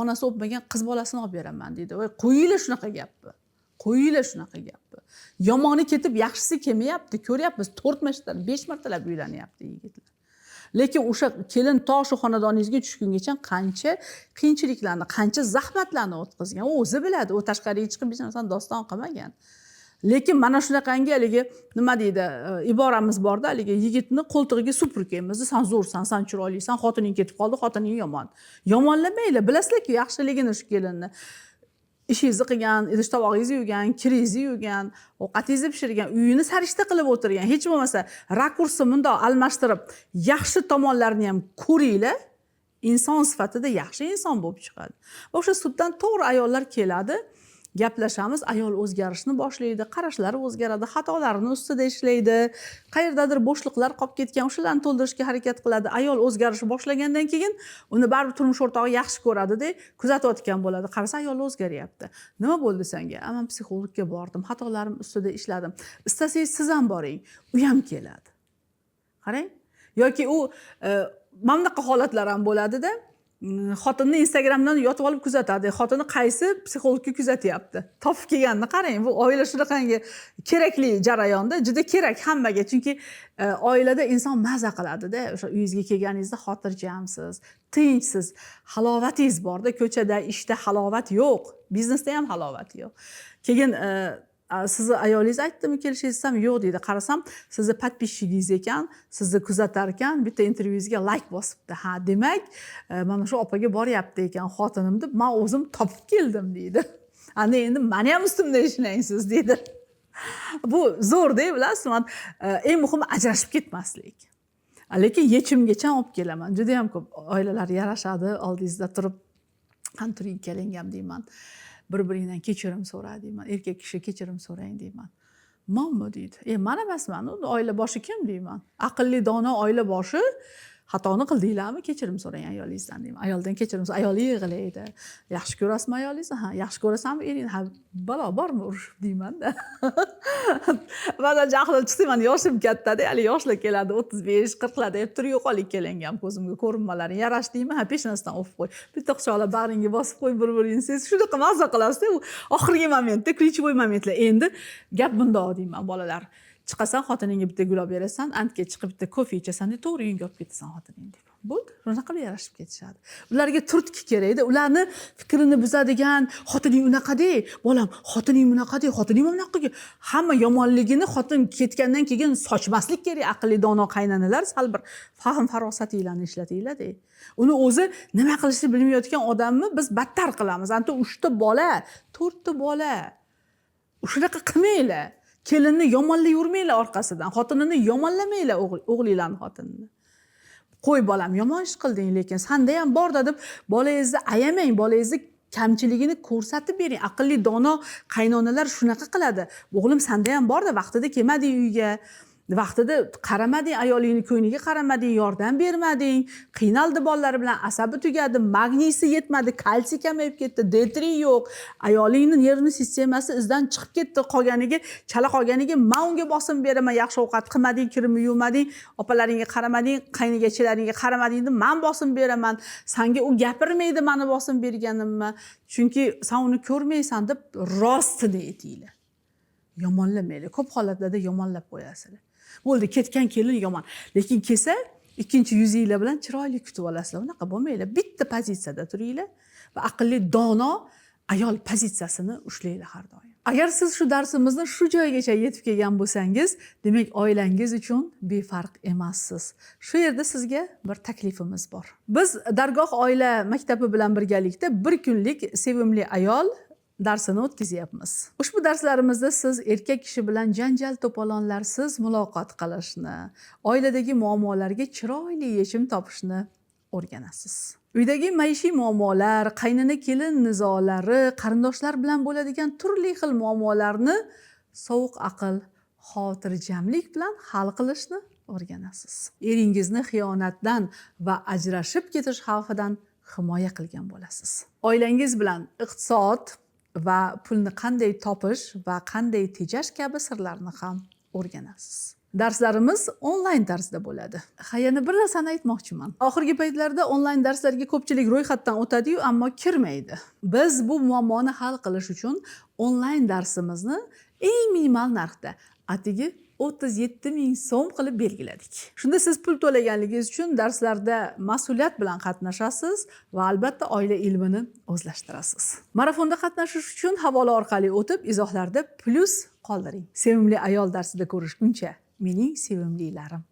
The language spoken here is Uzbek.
onasi o'pmagan qiz bolasini olib beraman deydi. Voy, qo'yinglar shunaqa gapni. Qo'yinglar shunaqa gapni. Yomoni ketib, yaxshisi kelmayapti, ko'ryapmiz. 4 martadan 5 martalab uylanyapti yigitlar. Lekin o'sha kelin to shu xonadoningizga tushgungacha qancha qiyinchiliklarni, qancha zahmatlarni o'tkazgan, u o'zi biladi. U tashqariga chiqib hech narsani doston qilmagan. Lekin mana shunaqangi haligi nima deydi, iboramiz borda, haligi yigitni qo'ltig'iga suprukaymiz. Sen zo'rsan, sen chiroylisan, xotining ketib qoldi, xotining yomon. Yomonlamaylar, bilasizlar-ku yaxshiligini shu kelinni. Ishingizni qilgan, idish tovog'ingizni yuvgan, kiringizni yuvgan, ovqatingizni pishirgan, uyini sarishta qilib o'tirgan. Hech bo'lmasa rakursni bundoq almashtirib, yaxshi tomonlarini ham ko'ringlar. Inson sifatida yaxshi inson bo'lib chiqadi. O'sha suddan to'g'ri ayollar keladi. Gaplashamiz, ayol o'zgarishni boshlaydi, qarashlari o'zgaradi, xatolarini ustida ishlaydi, qayerdadir bo'shliqlar qolib ketgan, o'shalarni to'ldirishga harakat qiladi. Ayol o'zgarishni boshlagandan keyin uni baribir turmush o'rtog'i yaxshi ko'radi-da, kuzatayotgan bo'ladi. Qarasa, ayol o'zgaryapti. Nima bo'ldi senga? Men psixologga bordim, xatolarim ustida ishladim. Istasangiz siz ham boring, u ham keladi. Qarang. Yoki u mana bunaqa holatlar ham bo'ladi-da. Xotinni Instagramdan yotib olib kuzatadi. Xotini qaysi psixologga kuzatyapti. Topib kelganini qarang. Bu oila shunaqangi kerakli jarayonda, juda kerak hammaga. Chunki oilada inson maza qiladi-da. O'sha uyingizga kelganingizda xotirjamsiz, tinchsiz, halovatingiz borda. Ko'chada, ishda halovat yo'q. Biznesda ham halovat yo'q. Keyin sizni ayolingiz aytdimi kelishingiz ham yo'q deydi. Qarasam, sizni podpishchigingiz ekan, sizni kuzatar ekan, bitta intervyungizga like bosibdi. Ha, demak, mana shu opaga boryapti ekan xotinim deb, men o'zim topib keldim deydi. Ana endi meni ham ustimda ishlaysiz deydi. Bu zo'r-da, bilasizmi? Eng muhimi ajrashib ketmaslik. Lekin yechimgacha olib kelaman. Juda ham ko'p oilalar yarashadi, oldingizda turib, "Qani turing, kelingam" deyman. Bir-biringdan kechirim so'ra deyman. Erkak kishi kechirim so'rang deyman. "Manmi?" deydi. "Men emasman, oila boshi kim?" deyman. "Aqlli dono oila boshi, xatoni qildinglarmi? Kechirim so'rang ayolingizdan" deyman. Ayoldan kechirim so'rang, ayoli yig'laydi. "Yaxshi ko'rasizmi ayolingizni?" "Ha, yaxshi ko'rasanmi eringni?" "Ha, balo bormi urushib" deyman-da. Ba'zan jahlim chiqsa, men yoshim katta-da, hali yoshlar keladi, 35-40 larda deb tur, "Yo'qoling kelingam, ko'zimga ko'rinmalaring, yarashdingmi? Ha, peshanasidan o'pib qo'y. Bitta quchoqlab bag'ringga bosib qo'y, bir-biringni siz shunaqa mazza qilasiz-da, u oxirgi momentda, ключевой momentlar. Endi gap bundoq deyman, bolalar. Chiqasan, xotiningga bitta gul olib berasan, antga chiqib bitta kofe ichasan, deb to'g'ri uyingga olib ketasan xotining deb. Bo'ldi, shunaqa qilib yarashib ketishadi. Ularga turtki kerak-da, ularni fikrini buzadigan, "Xotining unaqa-de, bolam, xotining bunaqa-de, xotining bunaqa-de." Hamma yomonligini xotin ketgandan keyin sochmaslik kerak. Aqlli dono qaynanalar sal bir fahm farosatinglarni ishlatinglar-da. Uni o'zi nima qilishni bilmayotgan odamni biz battar qilamiz. Anta 3 ta bola, 4 ta bola. Shunaqa qilmanglar. Kelinni yomonlab yurmanglar orqasidan. Xotinini yomonlamanglar, o'g'linglarning xotinini. "Qo'y bolam, yomon ish qilding, lekin senda ham bor-da" deb bolangizni ayamang, bolangizni kamchiligini ko'rsatib bering. Aqlli dono qaynonalar shunaqa qiladi. "O'g'lim, senda ham bor-da, vaqtida kelmading uyga. Vaqtida qaramading, ayolingni ko'ngliga qaramading, yordam bermading, qiynaldi bolalar bilan, asabi tugadi, magniysi yetmadi, kalsiy kamayib ketdi, D3 yo'q, ayolingning nervni sistemasi izdan chiqib ketdi, qolganiga, chala qolganiga men unga bosim beraman, yaxshi ovqat qilmading, kirimni yuvmading, opalaringga qaramading, qaynigachilaringga qaramading deb men bosim beraman. Senga u gapirmaydi meni bosim berganimni, chunki sen uni ko'rmaysan" deb rostini aytinglar. Yomonlamanglar. Ko'p holatlarda yomonlab qo'yasizlar. Bo'ldi, ketgan kelin yomon. Lekin kelsa, ikkinchi yuzinglar bilan chiroyli kutib olasizlar. Unaqa bo'lmanglar. Bitta pozitsiyada turinglar va aqlli dono ayol pozitsiyasini ushlanglar har doim. Agar siz shu darsimizni shu joygacha yetib kelgan bo'lsangiz, demak oilangiz uchun befarq emassiz. Shu yerda sizga bir taklifimiz bor. Biz Dargoh oila maktabi bilan birgalikda bir kunlik sevimli ayol darsini o'tkazyapmiz. Ushbu darslarimizda siz erkak kishi bilan janjal to'polonlarsiz muloqot qilishni, oiladagi muammolarga chiroyli yechim topishni o'rganasiz. Uydagi maishiy muammolar, qaynona kelin nizolari, qarindoshlar bilan bo'ladigan turli xil muammolarni sovuq aql, xotirjamlik bilan hal qilishni o'rganasiz. Eringizni xiyonatdan va ajrashib ketish xavfidan himoya qilgan bo'lasiz. Oilangiz bilan iqtisod va pulni qanday topish va qanday tejash kabi sirlarni ham o'rganasiz. Darslarimiz onlayn tarzda bo'ladi. Ha, yana bir narsani aytmoqchiman. Oxirgi paytlarda onlayn darslarga ko'pchilik ro'yxatdan o'tadi-yu, ammo kirmaydi. Biz bu muammoni hal qilish uchun onlayn darsimizni eng minimal narxda, atigi 37 ming so'm qilib belgiladik. Shunda siz pul to'laganligingiz uchun darslarda mas'uliyat bilan qatnashasiz va albatta oila ilmini o'zlashtirasiz. Marafonda qatnashish uchun havola orqali o'tib, izohlarda plyus qoldiring. Sevimli ayol darsida ko'rishguncha, mening sevimlilarim.